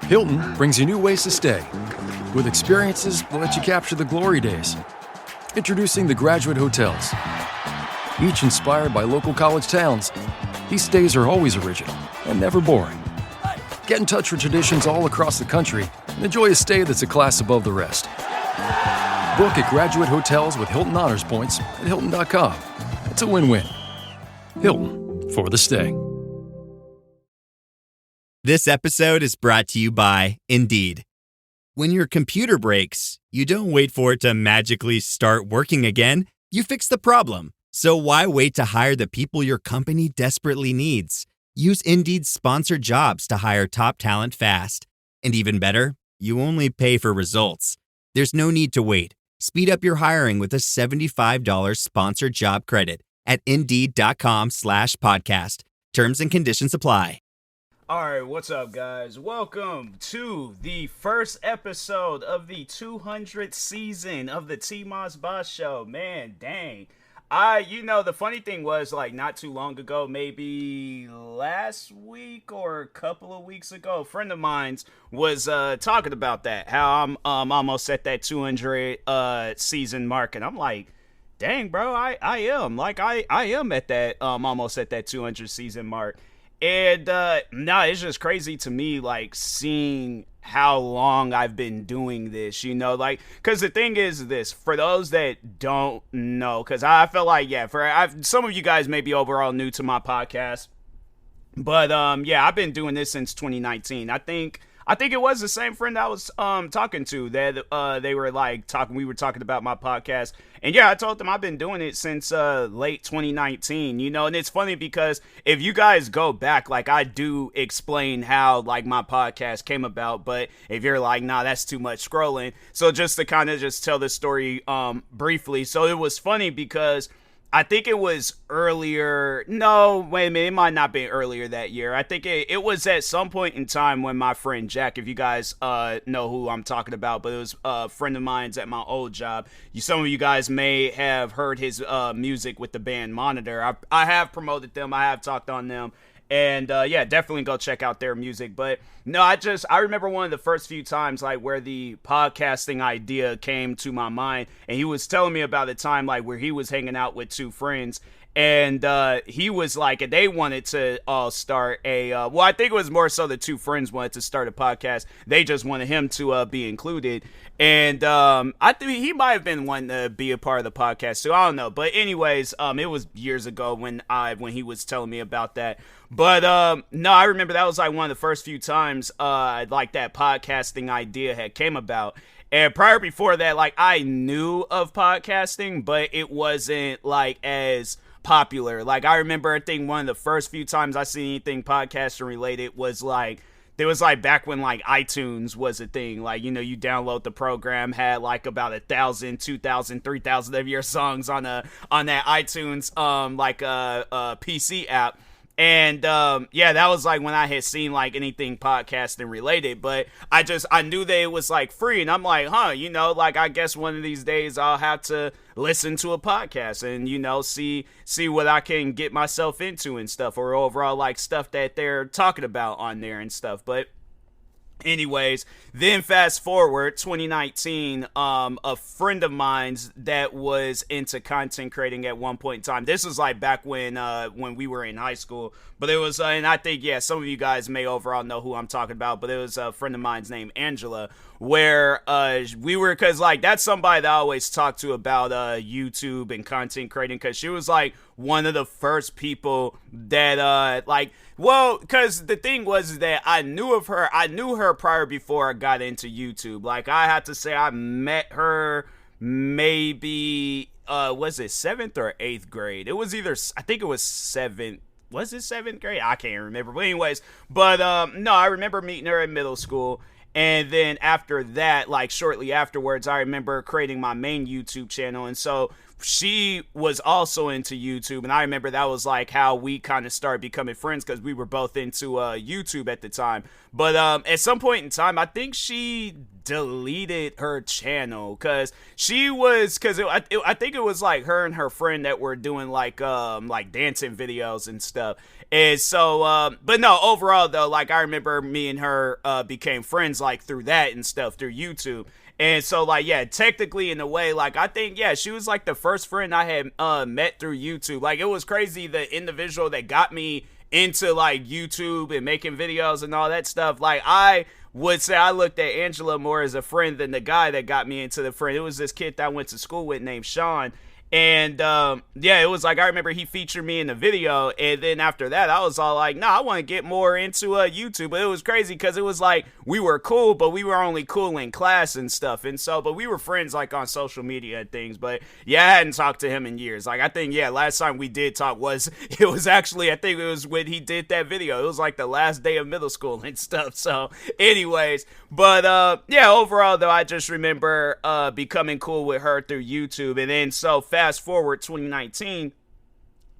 Hilton brings you new ways to stay, with experiences that let you capture the glory days. Introducing the Graduate Hotels. Each inspired by local college towns, these stays are always original and never boring. Get in touch with traditions all across the country and enjoy a stay that's a class above the rest. Book at Graduate Hotels with Hilton Honors Points at Hilton.com. It's a win-win. Hilton, for the stay. This episode is brought to you by Indeed. When your computer breaks, you don't wait for it to magically start working again. You fix the problem. So why wait to hire the people your company desperately needs? Use Indeed's sponsored jobs to hire top talent fast. And even better, you only pay for results. There's no need to wait. Speed up your hiring with a $75 sponsored job credit at Indeed.com/podcast. Terms and conditions apply. All right, what's up, guys? Welcome to the first episode of the 200th season of the TMossBoss show. Man, dang. The funny thing was, like, not too long ago, maybe last week or a couple of weeks ago, a friend of mine was talking about that, how I'm almost at that 200 season mark, and I'm like, dang, bro, I am. Like, I am at that, almost at that 200 season mark. And, it's just crazy to me, like, seeing how long I've been doing this, like, because the thing is this, for those that don't know, because I feel like, some of you guys may be overall new to my podcast, but, I've been doing this since 2019. I think it was the same friend I was talking to that they were like we were talking about my podcast. And I told them I've been doing it since late 2019, and it's funny because if you guys go back, like, I do explain how, like, my podcast came about, but if you're like, nah, that's too much scrolling. So just to kind of just tell the story briefly. So it was funny because I think it was earlier. No, wait a minute. It might not be earlier that year. I think it was at some point in time when my friend Jack, if you guys know who I'm talking about, but it was a friend of mine's at my old job. Some of you guys may have heard his music with the band Monitor. I have promoted them. I have talked on them. And, definitely go check out their music. But, no, I remember one of the first few times, like, where the podcasting idea came to my mind. And he was telling me about a time, like, where he was hanging out with two friends. And he was like, they wanted to start I think it was more so the two friends wanted to start a podcast. They just wanted him to be included. And I think he might have been wanting to be a part of the podcast too. I don't know. But anyways, it was years ago when he was telling me about that. But no, I remember that was like one of the first few times like that podcasting idea had came about. And before that, like, I knew of podcasting, but it wasn't like as popular. Like, I remember, I think one of the first few times I seen anything podcasting related was like, there was like back when like iTunes was a thing. Like, you download the program, had like about 1,000, 2,000, 3,000 of your songs on that iTunes PC app. And that was like when I had seen like anything podcasting related, but I knew that it was like free, and I'm like, like, I guess one of these days I'll have to listen to a podcast and see what I can get myself into and stuff, or overall like stuff that they're talking about on there and stuff. But anyways, then fast forward 2019, a friend of mine's that was into content creating at one point in time. This was like back when we were in high school, but it was, and I think, some of you guys may overall know who I'm talking about, but it was a friend of mine's named Angela, where we were, because like that's somebody that I always talk to about YouTube and content creating, because she was like one of the first people that because the thing was that I knew her prior before I got into YouTube. Like, I have to say I met her maybe was it 7th or 8th grade? It was either, I think it was 7th. Was it 7th grade? I can't remember. But anyways, no, I remember meeting her in middle school. And then after that, like shortly afterwards, I remember creating my main YouTube channel. And so she was also into YouTube, and I remember that was like how we kind of started becoming friends because we were both into YouTube at the time. But at some point in time, I think she deleted her channel because I think it was like her and her friend that were doing like dancing videos and stuff. And so, but no, overall though, like I remember me and her became friends like through that and stuff through YouTube. And so, like, yeah, technically, in a way, like, I think, yeah, she was, like, the first friend I had met through YouTube. Like, it was crazy, the individual that got me into, like, YouTube and making videos and all that stuff. Like, I would say I looked at Angela more as a friend than the guy that got me into the friend. It was this kid that I went to school with named Sean. And, yeah, it was like, I remember he featured me in the video, and then after that, I was all like, nah, I want to get more into, YouTube, but it was crazy, because it was like, we were cool, but we were only cool in class and stuff, and so, but we were friends, like, on social media and things, but, yeah, I hadn't talked to him in years. Like, I think, yeah, last time we did talk it was actually, I think it was when he did that video. It was, like, the last day of middle school and stuff, so, anyways, but, yeah, overall, though, I just remember, becoming cool with her through YouTube, and then, so, fast forward 2019,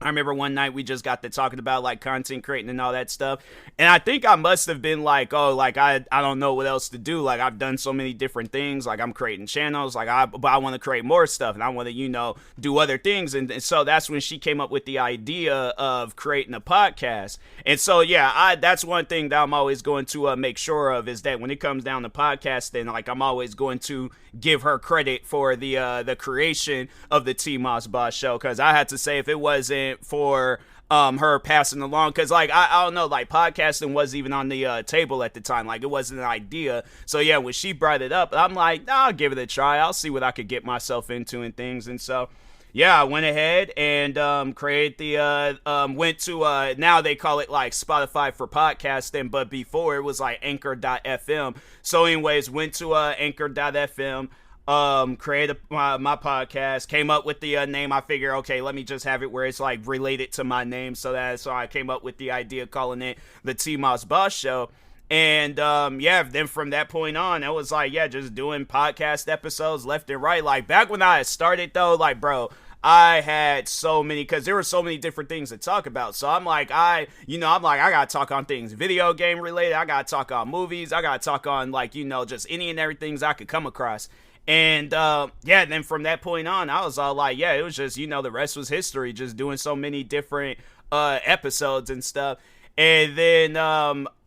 I remember one night we just got to talking about like content creating and all that stuff, and I think I must have been like, oh, like I don't know what else to do. Like I've done so many different things. Like I'm creating channels. Like but I want to create more stuff, and I want to do other things. And so that's when she came up with the idea of creating a podcast. And so yeah, that's one thing that I'm always going to make sure of is that when it comes down to podcasting, like I'm always going to give her credit for the creation of the TMossBoss show, because I had to say if it wasn't for her passing along, because like I don't know, like podcasting wasn't even on the table at the time, like it wasn't an idea. So yeah, when she brought it up, I'm like, nah, I'll give it a try, I'll see what I could get myself into and things. And so yeah, I went ahead and created the went to now they call it like Spotify for podcasting, but before it was like Anchor.fm. So anyways, went to Anchor.fm, created my podcast, came up with the name. I figured, okay, let me just have it where it's like related to my name, so I came up with the idea of calling it the TMossBoss show. And yeah, then from that point on, it was like, yeah, just doing podcast episodes left and right. Like back when I started though, like bro, I had so many, because there were so many different things to talk about. So I'm like, I gotta talk on things video game related, I gotta talk on movies, I gotta talk on like, just any and everything I could come across. And yeah, then from that point on, I was all like, yeah, it was just, the rest was history, just doing so many different episodes and stuff. And then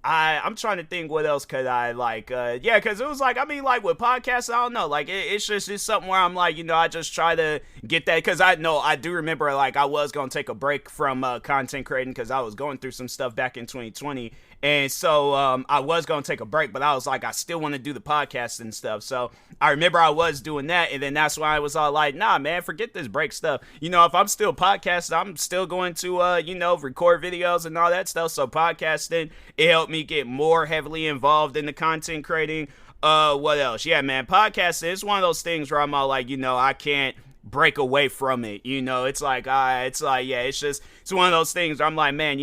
I'm trying to think what else could I like, yeah, because it was like, I mean, like with podcasts, I don't know, like it's just something where I'm like, I just try to get that, because I do remember like I was going to take a break from content creating, because I was going through some stuff back in 2020. And so I was going to take a break, but I was like, I still want to do the podcast and stuff. So I remember I was doing that. And then that's why I was all like, nah, man, forget this break stuff. If I'm still podcasting, I'm still going to, record videos and all that stuff. So podcasting, it helped me get more heavily involved in the content creating. What else? Yeah, man, podcasting is one of those things where I'm all like, I can't break away from it. It's like, yeah, it's one of those things where I'm like, man,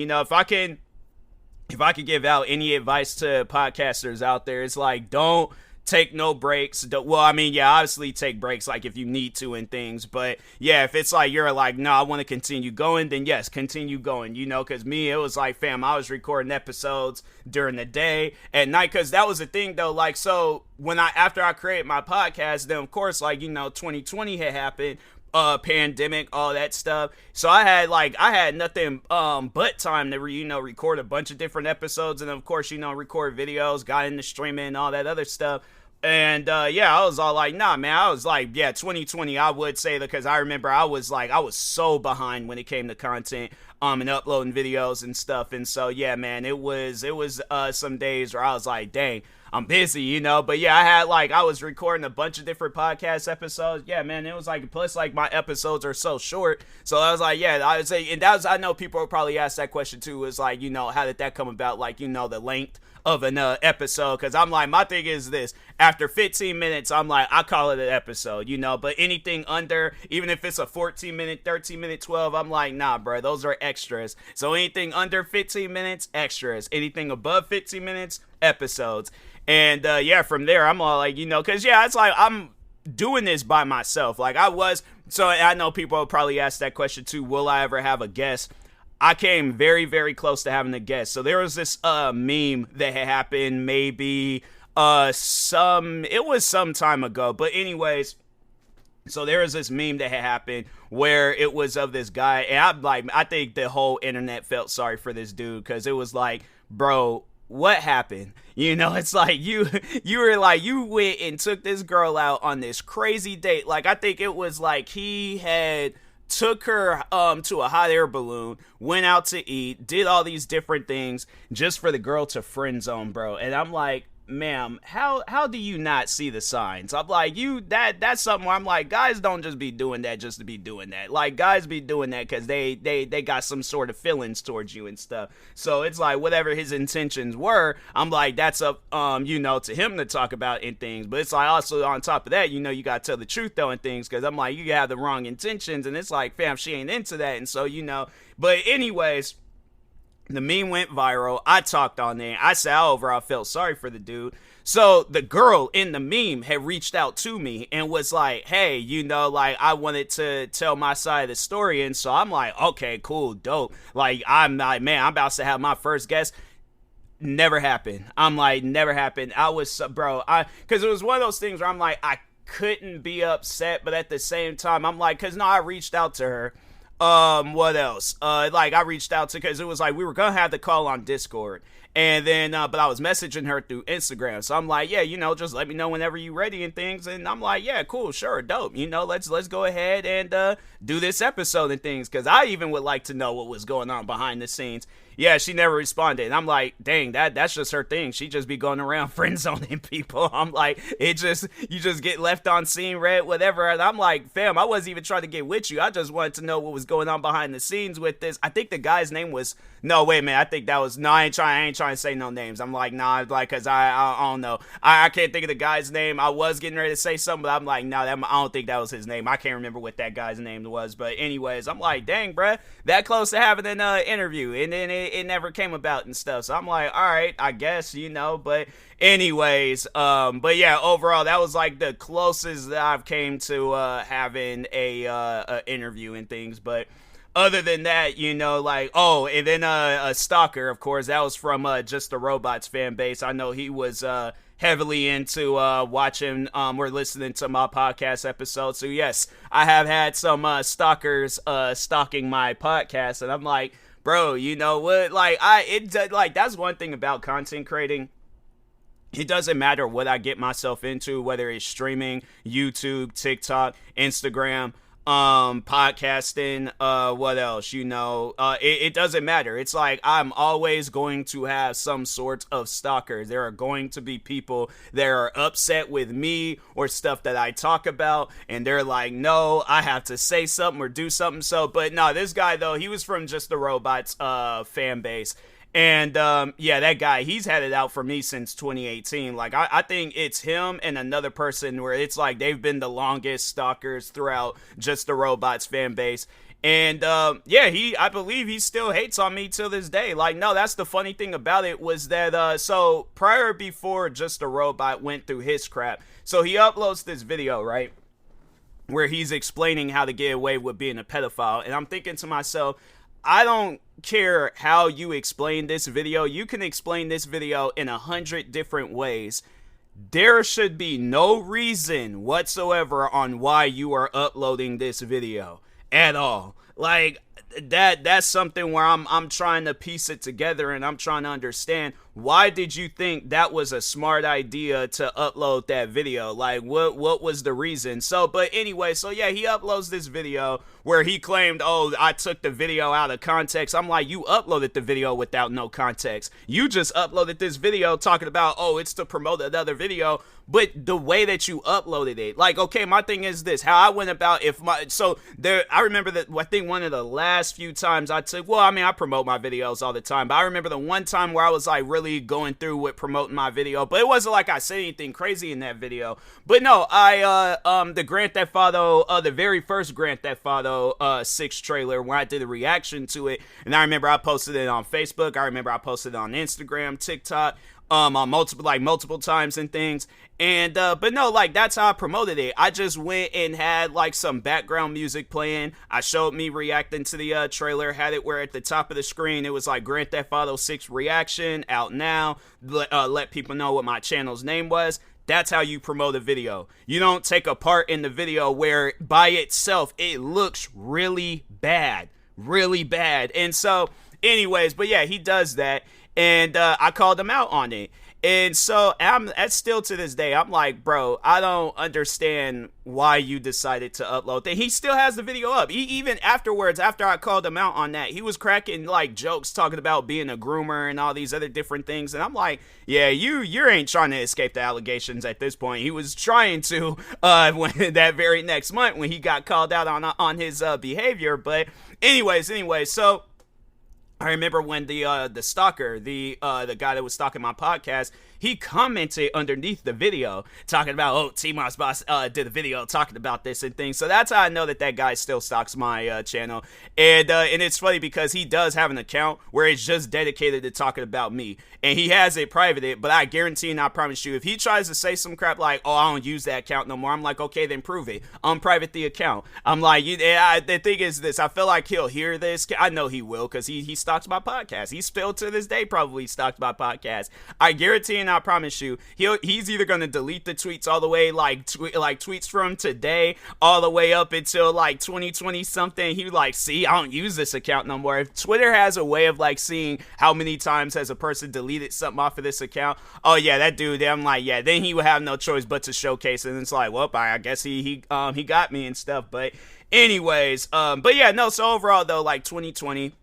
if I could give out any advice to podcasters out there, it's like, don't take no breaks. Well, I mean, yeah, obviously take breaks, like if you need to and things. But yeah, if it's like you're like, no, I want to continue going, then yes, continue going. Because me, it was like, fam, I was recording episodes during the day, at night, because that was the thing though. Like, so after I created my podcast, then of course, like 2020 had happened. Pandemic, all that stuff. So I had nothing but time to record a bunch of different episodes, and of course record videos, got into streaming and all that other stuff. And yeah, I was all like, nah, man, I was like, yeah, 2020, I would say, because I remember I was so behind when it came to content and uploading videos and stuff. And so yeah, man, it was some days where I was like, dang, I'm busy, but yeah, I was recording a bunch of different podcast episodes. Yeah, man, it was like, plus like my episodes are so short. So I was like, yeah, I would say, and I know people will probably ask that question too, is like, how did that come about? Like, the length of an episode, because I'm like, my thing is this: after 15 minutes, I'm like, I call it an episode, but anything under, even if it's a 14 minute, 13 minute, 12, I'm like, nah, bro, those are extras. So anything under 15 minutes, extras. Anything above 15 minutes, episodes. And yeah, from there, I'm all like, because yeah, it's like I'm doing this by myself. Like I was So I know people will probably ask that question too. Will I ever have a guest? I came very, very close to having a guest. So there was this meme that had happened maybe it was some time ago. But anyways, so there was this meme that had happened where it was of this guy, and I think the whole internet felt sorry for this dude, because it was like, bro, what happened? You know, it's like you were like, you went and took this girl out on this crazy date. Like, I think it was like he had took her to a hot air balloon, went out to eat, did all these different things just for the girl to friend zone, bro. And I'm like, ma'am, how do you not see the signs? I'm like, that's something where I'm like, guys don't just be doing that just to be doing that. Like, guys be doing that because they got some sort of feelings towards you and stuff. So it's like, whatever his intentions were, I'm like, that's up to him to talk about and things. But it's like, also on top of that, you gotta tell the truth though and things, because I'm like, you have the wrong intentions, and it's like, fam, she ain't into that. And so, but anyways, the meme went viral. I talked on there. I said, I felt sorry for the dude. So the girl in the meme had reached out to me and was like, hey, I wanted to tell my side of the story. And so I'm like, okay, cool, dope. Like, I'm like, man, I'm about to have my first guest. Never happened. I'm like, never happened. I was, bro, because it was one of those things where I'm like, I couldn't be upset, but at the same time, I'm like, because I reached out to her. What else? I reached out to, because it was like we were gonna have the call on Discord, and then but I was messaging her through Instagram. So I'm like, yeah, just let me know whenever you ready and things. And I'm like, yeah, cool, sure, dope. Let's go ahead and do this episode and things, because I even would like to know what was going on behind the scenes. Yeah, she never responded. And I'm like, dang, that's just her thing. She just be going around friend zoning people. I'm like, you just get left on scene, read, whatever. And I'm like, fam, I wasn't even trying to get with you. I just wanted to know what was going on behind the scenes with this. I think the guy's name was, no, wait a minute. I think that was, no, I ain't trying to say no names. I'm like, nah, cause I don't know. I can't think of the guy's name. I was getting ready to say something, but I'm like, no, I don't think that was his name. I can't remember what that guy's name was. But anyways, I'm like, dang, bruh, that close to having an interview. And then it never came about and stuff. So I'm like, all right, I guess, but anyways, but yeah, overall, that was like the closest that I've came to having a interview and things. But other than that, and then a stalker, of course, that was from Just the Robots fan base. I know he was heavily into watching or listening to my podcast episode. So yes, I have had some stalkers stalking my podcast, and I'm like, bro, you know what? That's one thing about content creating. It doesn't matter what I get myself into, whether it's streaming, YouTube, TikTok, Instagram, podcasting, what else, it doesn't matter. It's like, I'm always going to have some sort of stalkers. There are going to be people that are upset with me or stuff that I talk about, and they're like, no, I have to say something or do something. So, but no, this guy though, he was from Just the Robots, fan base. And yeah, that guy, he's had it out for me since 2018. Like, I think it's him and another person where it's like they've been the longest stalkers throughout Just the Robots fan base. And yeah, I believe he still hates on me till this day. Like, no, that's the funny thing about it was that so before Just a Robot went through his crap, so he uploads this video, right, where he's explaining how to get away with being a pedophile. And I'm thinking to myself, I don't care how you explain this video. You can explain this video in 100 different ways. There should be no reason whatsoever on why you are uploading this video at all. Like, that's something where I'm trying to piece it together, and I'm trying to understand, why did you think that was a smart idea to upload that video? Like, what was the reason? So, but anyway, so yeah, he uploads this video where he claimed, oh, I took the video out of context. I'm like, you uploaded the video without no context. You just uploaded this video talking about, oh, it's to promote another video. But the way that you uploaded it, like, okay, my thing is this, how I went about, I remember that, I think one of the last few times I promote my videos all the time, but I remember the one time where I was like really going through with promoting my video, but it wasn't like I said anything crazy in that video. But no, the Grand Theft Auto, the very first Grand Theft Auto 6 trailer, where I did a reaction to it, and I remember I posted it on Facebook, I remember I posted it on Instagram, TikTok, on multiple times and things. And but no, like, that's how I promoted it. I just went and had like some background music playing. I showed me reacting to the trailer, had it where at the top of the screen it was like Grand Theft Auto 6 reaction out now. Let people know what my channel's name was. That's how you promote a video. You don't take a part in the video where by itself it looks really bad. And so anyways, but yeah, he does that. And I called him out on it. And so that's still to this day, I'm like, bro, I don't understand why you decided to upload that. He still has the video up. Even afterwards, after I called him out on that, he was cracking like jokes talking about being a groomer and all these other different things. And I'm like, yeah, you ain't trying to escape the allegations at this point. He was trying to when that very next month when he got called out on his behavior. But anyways, so I remember when the stalker, the guy that was stalking my podcast, he commented underneath the video talking about, oh, TMossBoss did a video talking about this and things. So that's how I know that guy still stalks my channel. And it's funny because he does have an account where it's just dedicated to talking about me. And he has it privated, but I guarantee and I promise you, if he tries to say some crap like, oh, I don't use that account no more, I'm like, okay, then prove it. Unprivate the account. I'm like, the thing is this, I feel like he'll hear this. I know he will because he stalks my podcast. He still to this day probably stalks my podcast. I guarantee and I promise you, he's either going to delete the tweets all the way, like tweets from today all the way up until like 2020 something. He like, see, I don't use this account no more. If Twitter has a way of like seeing how many times has a person deleted something off of this account, oh yeah, that dude, I'm like, yeah, then he would have no choice but to showcase it. And it's like, well, I guess he got me and stuff. But anyways, but yeah, no, so overall though, like 2020,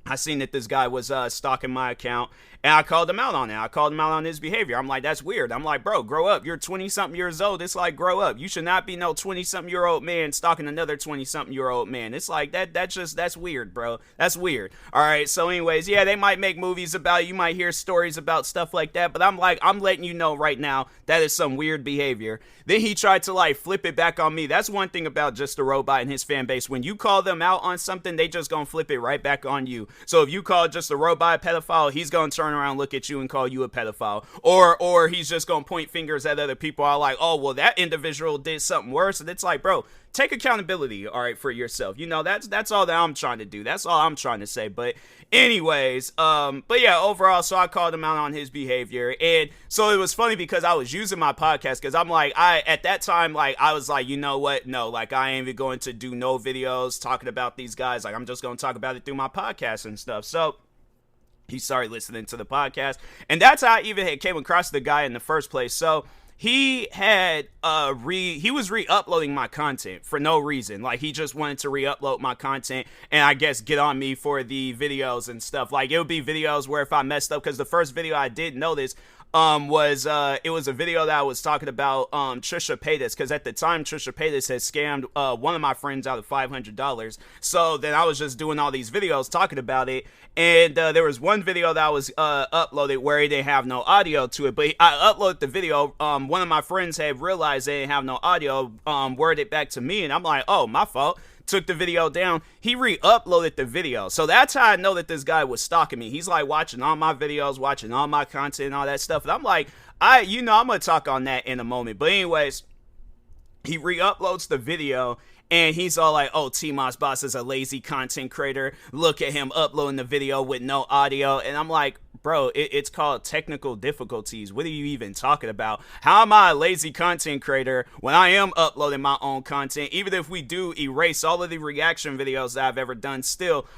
I seen that this guy was stalking my account, and I called him out on it. I called him out on his behavior. I'm like, that's weird. I'm like, bro, grow up. You're 20-something years old. It's like, grow up. You should not be no 20-something-year-old man stalking another 20-something-year-old man. It's like, that's weird, bro. That's weird. All right, so anyways, yeah, they might make movies about it. You might hear stories about stuff like that, but I'm like, I'm letting you know right now that is some weird behavior. Then he tried to, like, flip it back on me. That's one thing about Just a Robot and his fan base. When you call them out on something, they just gonna flip it right back on you. So if you call Just a Robot a pedophile, he's gonna turn around, look at you, and call you a pedophile. Or he's just gonna point fingers at other people. Are like, oh, well, that individual did something worse. And it's like, bro, take accountability, all right, for yourself. You know, that's all that I'm trying to do. That's all I'm trying to say. But anyways, but yeah, overall, so I called him out on his behavior. And so it was funny because I was using my podcast because I'm like, at that time, like, I was like, you know what? No, like, I ain't even going to do no videos talking about these guys. Like, I'm just going to talk about it through my podcast and stuff. So he started listening to the podcast. And that's how I even had came across the guy in the first place. So he had he was re-uploading my content for no reason. Like, he just wanted to re-upload my content and I guess get on me for the videos and stuff. Like, it would be videos where if I messed up, because the first video I did notice was it was a video that I was talking about Trisha Paytas, because at the time Trisha Paytas had scammed one of my friends out of $500. So then I was just doing all these videos talking about it, and there was one video that was uploaded where it didn't have no audio to it, but I uploaded the video. One of my friends had realized they didn't have no audio, worded back to me, and I'm like, oh, my fault. Took the video down. He re-uploaded the video. So that's how I know that this guy was stalking me. He's like watching all my videos, watching all my content and all that stuff. And I'm like, I'm going to talk on that in a moment. But anyways, he re-uploads the video and he's all like, oh, TMossBoss is a lazy content creator. Look at him uploading the video with no audio. And I'm like, bro, it's called technical difficulties. What are you even talking about? How am I a lazy content creator when I am uploading my own content? Even if we do erase all of the reaction videos that I've ever done,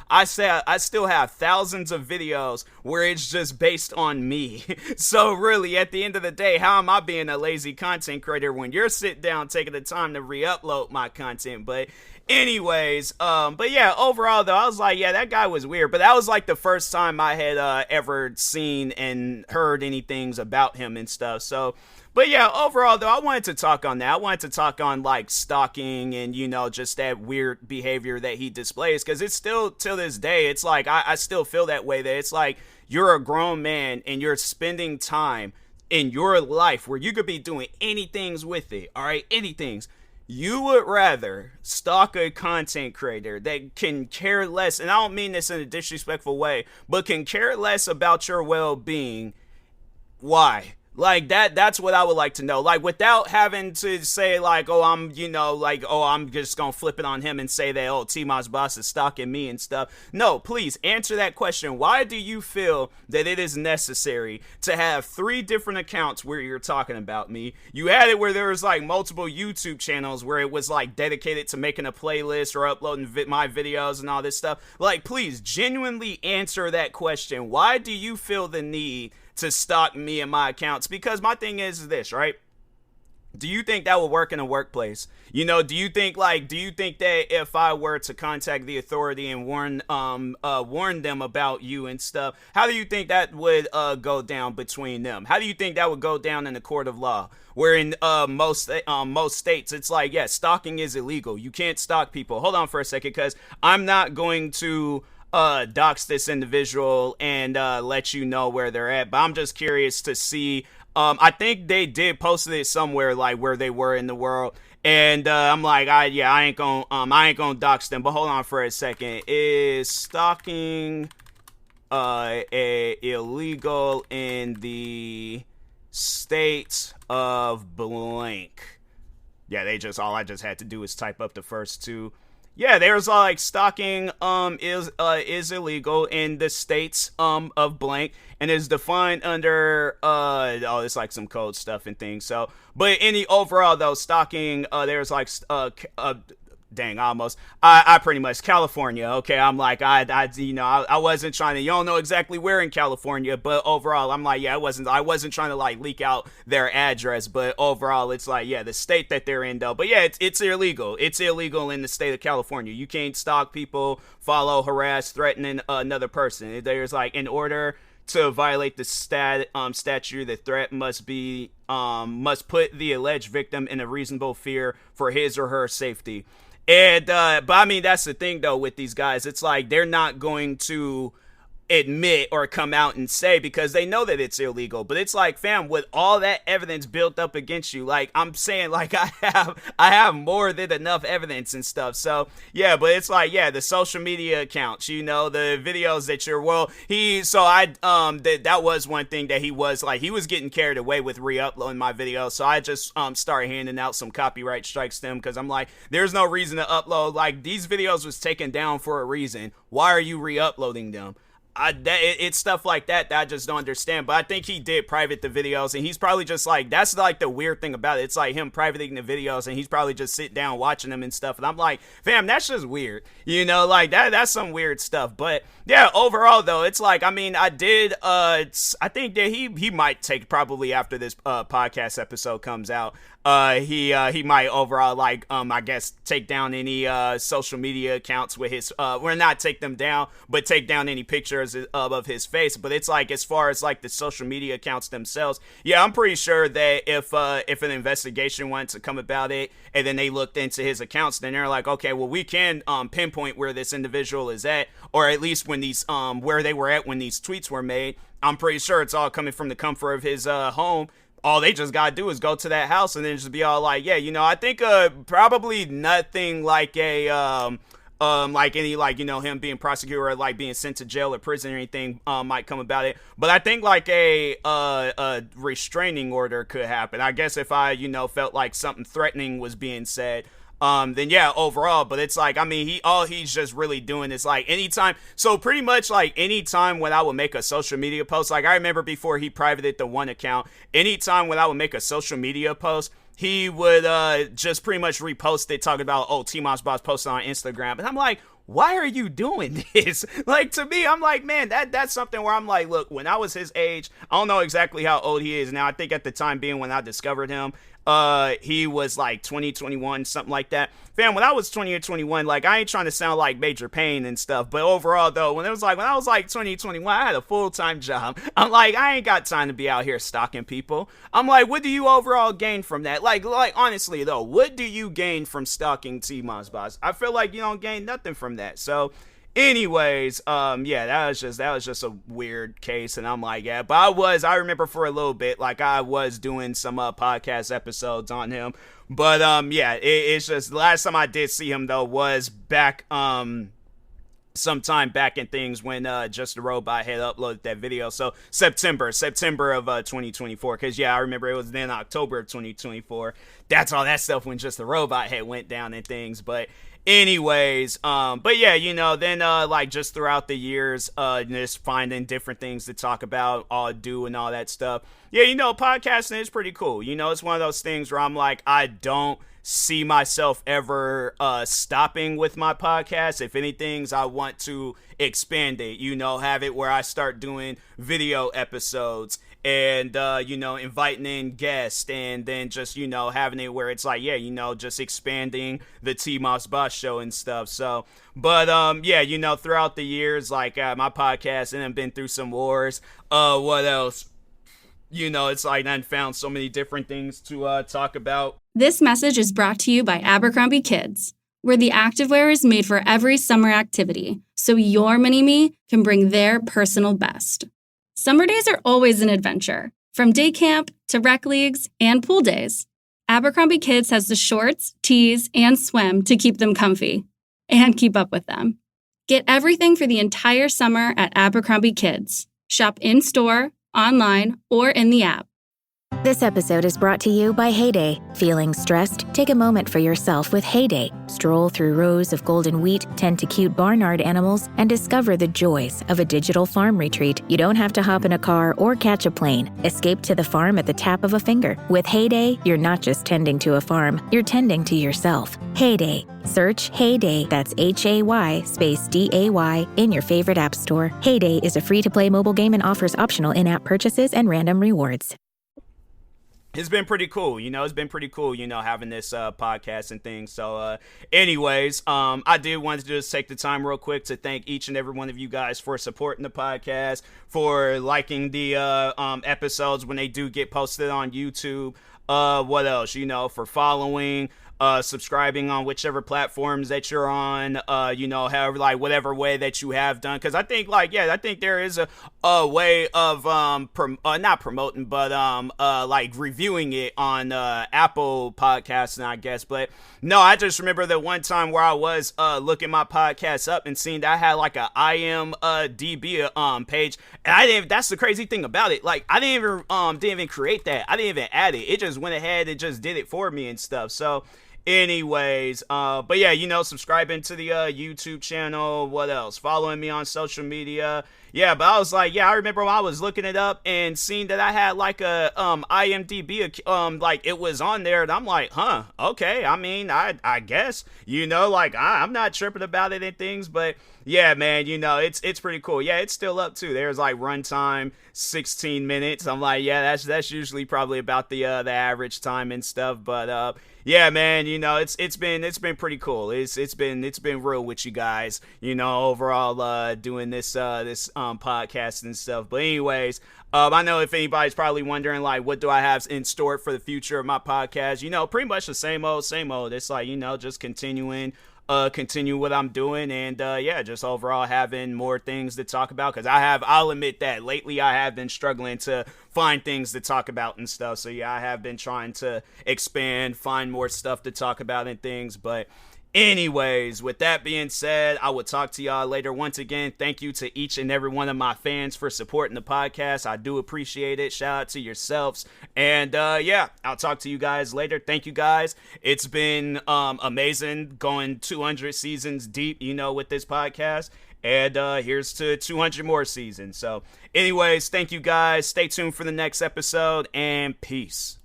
I still have thousands of videos where it's just based on me. So really, at the end of the day, how am I being a lazy content creator when you're sitting down taking the time to re-upload my content? But anyways, but yeah, overall though, I was like, yeah, that guy was weird. But that was like the first time I had ever seen and heard anything about him and stuff. So, but yeah, overall though, I wanted to talk on that. I wanted to talk on like stalking and, you know, just that weird behavior that he displays, because it's still till this day, it's like I still feel that way, that it's like you're a grown man and you're spending time in your life where you could be doing anything with it, all right, anything. You would rather stalk a content creator that can care less, and I don't mean this in a disrespectful way, but can care less about your well-being Why? Like that's what I would like to know. Like without having to say like, oh, I'm, I'm just gonna flip it on him and say that, oh, TMossBoss is stalking me and stuff. No, please answer that question. Why do you feel that it is necessary to have 3 different accounts where you're talking about me? You had it where there was like multiple YouTube channels where it was like dedicated to making a playlist or uploading my videos and all this stuff. Like, please genuinely answer that question. Why do you feel the need to stalk me and my accounts? Because my thing is this, right? Do you think that would work in a workplace? Do you think that if I were to contact the authority and warn them about you and stuff, how do you think that would go down between them? How do you think that would go down in the court of law? Where in most states, it's like, yeah, stalking is illegal. You can't stalk people. Hold on for a second, because I'm not going to dox this individual and let you know where they're at, but I'm just curious to see. I think they did post it somewhere, like where they were in the world, and I'm like, I ain't gonna dox them. But hold on for a second. Is stalking illegal in the state of blank? Yeah, all I just had to do is type up the first 2. Yeah, there's like stalking is illegal in the states of blank, and is defined under it's like some code stuff and things. So, but any overall though, stalking there's like dang, almost. I pretty much California. Okay, I'm like I wasn't trying to. You don't know exactly where in California, but overall, I'm like, yeah, I wasn't trying to like leak out their address, but overall, it's like, yeah, the state that they're in though. But yeah, it's illegal. It's illegal in the state of California. You can't stalk people, follow, harass, threaten another person. There's like, in order to violate the statute, the threat must put the alleged victim in a reasonable fear for his or her safety. And but I mean, that's the thing though with these guys. It's like they're not going to admit or come out and say, because they know that it's illegal. But it's like, fam, with all that evidence built up against you, like I'm saying, like I have more than enough evidence and stuff. So yeah, but it's like, yeah, the social media accounts, the videos that that was one thing that he was getting carried away with re-uploading my videos. So I just started handing out some copyright strikes to him, because I'm like, there's no reason to upload. Like, these videos was taken down for a reason. Why are you re-uploading them? It's stuff like that I just don't understand. But I think he did private the videos, and he's probably just like, that's like the weird thing about it. It's like him privating the videos, and he's probably just sitting down watching them and stuff. And I'm like, fam, that's just weird. Like that's some weird stuff. But yeah, overall though, it's like, I mean, I think that he might take, probably after this podcast episode comes out, he might overall, like, I guess take down any social media accounts with his or not take them down, but take down any pictures of his face. But it's like, as far as like the social media accounts themselves, yeah, I'm pretty sure that if an investigation wanted to come about it, and then they looked into his accounts, then they're like, okay, well, we can pinpoint where this individual is at, or at least when these where they were at when these tweets were made. I'm pretty sure it's all coming from the comfort of his home. All they just gotta do is go to that house and then just be all like, yeah, I think probably nothing like a like any, like, him being prosecuted or like being sent to jail or prison or anything might come about it. But I think like a restraining order could happen, I guess, if I felt like something threatening was being said. Then yeah, overall. But it's like, I mean, he's just really doing is like, anytime, so pretty much like anytime when I would make a social media post, like I remember before he privated the one account, anytime when I would make a social media post, he would just pretty much repost it, talking about, oh, TMossBoss posted on Instagram. And I'm like, why are you doing this? Like, to me, I'm like, man, that's something where I'm like, look, when I was his age, I don't know exactly how old he is now. I think at the time being when I discovered him, he was like 20, 21, something like that. Fam, when I was 20 or 21, like, I ain't trying to sound like Major Pain and stuff, but overall though, when I was like 20, 21, I had a full-time job. I'm like, I ain't got time to be out here stalking people. I'm like, what do you overall gain from that? Like honestly though, what do you gain from stalking TMossBoss? I feel like you don't gain nothing from that. So anyways, yeah, that was just a weird case, and I'm like, yeah, but I remember for a little bit, like, I was doing some podcast episodes on him, but yeah, it's just, the last time I did see him though was back sometime back in things when Just a Robot had uploaded that video. So September of 2024, because yeah, I remember it was then October of 2024. That's all that stuff when Just a Robot had went down and things. But anyways, but yeah, then like just throughout the years, just finding different things to talk about, do and all that stuff. Yeah, podcasting is pretty cool. It's one of those things where I'm like, I don't see myself ever stopping with my podcast. If anything, I want to expand it, have it where I start doing video episodes and inviting in guests, and then just having it where it's like, yeah, just expanding the TMossBoss show and stuff. So but yeah, throughout the years, like my podcast, and I've been through some wars. What else? It's like I found so many different things to talk about. This message is brought to you by Abercrombie Kids, where the activewear is made for every summer activity, so your mini-me can bring their personal best. Summer days are always an adventure, from day camp to rec leagues and pool days. Abercrombie Kids has the shorts, tees, and swim to keep them comfy and keep up with them. Get everything for the entire summer at Abercrombie Kids. Shop in-store, online, or in the app. This episode is brought to you by Heyday. Feeling stressed? Take a moment for yourself with Heyday. Stroll through rows of golden wheat, tend to cute barnyard animals, and discover the joys of a digital farm retreat. You don't have to hop in a car or catch a plane. Escape to the farm at the tap of a finger. With Heyday, you're not just tending to a farm, you're tending to yourself. Heyday. Search Heyday, that's Hay space DAY, in your favorite app store. Heyday is a free-to-play mobile game and offers optional in-app purchases and random rewards. It's been pretty cool, it's been pretty cool, having this podcast and things. So anyways, I did want to just take the time real quick to thank each and every one of you guys for supporting the podcast, for liking the episodes when they do get posted on YouTube. What else, for following, subscribing on whichever platforms that you're on, however, like whatever way that you have done. Cause I think I think there is a way of, not promoting, but, like reviewing it on, Apple Podcasts, I guess. But no, I just remember that one time where I was, looking my podcast up and seeing that I had like a IMDb, page. And that's the crazy thing about it. Like I didn't even create that. I didn't even add it. It just went ahead and just did it for me and stuff. So anyways, but yeah, subscribing to the YouTube channel. What else? Following me on social media. Yeah, but I was like, I remember when I was looking it up and seeing that I had like a IMDb, like it was on there, and I'm like, okay. I mean, I guess, like I'm not tripping about it and things, but yeah, man, it's pretty cool. Yeah, it's still up too. There's like runtime 16 minutes. I'm like, yeah, that's usually probably about the average time and stuff, but yeah, man, it's been pretty cool. It's been real with you guys, overall, doing this podcast and stuff. But anyways, I know if anybody's probably wondering, like, what do I have in store for the future of my podcast? Pretty much the same old. It's like, just continue what I'm doing, and just overall having more things to talk about, because I'll admit that lately I have been struggling to find things to talk about and stuff. So yeah, I have been trying to expand, find more stuff to talk about and things. But anyways, with that being said, I will talk to y'all later. Once again, thank you to each and every one of my fans for supporting the podcast. I do appreciate it. Shout out to yourselves. And I'll talk to you guys later. Thank you guys. It's been amazing going 200 seasons deep, with this podcast. And here's to 200 more seasons. So anyways, thank you guys. Stay tuned for the next episode, and peace.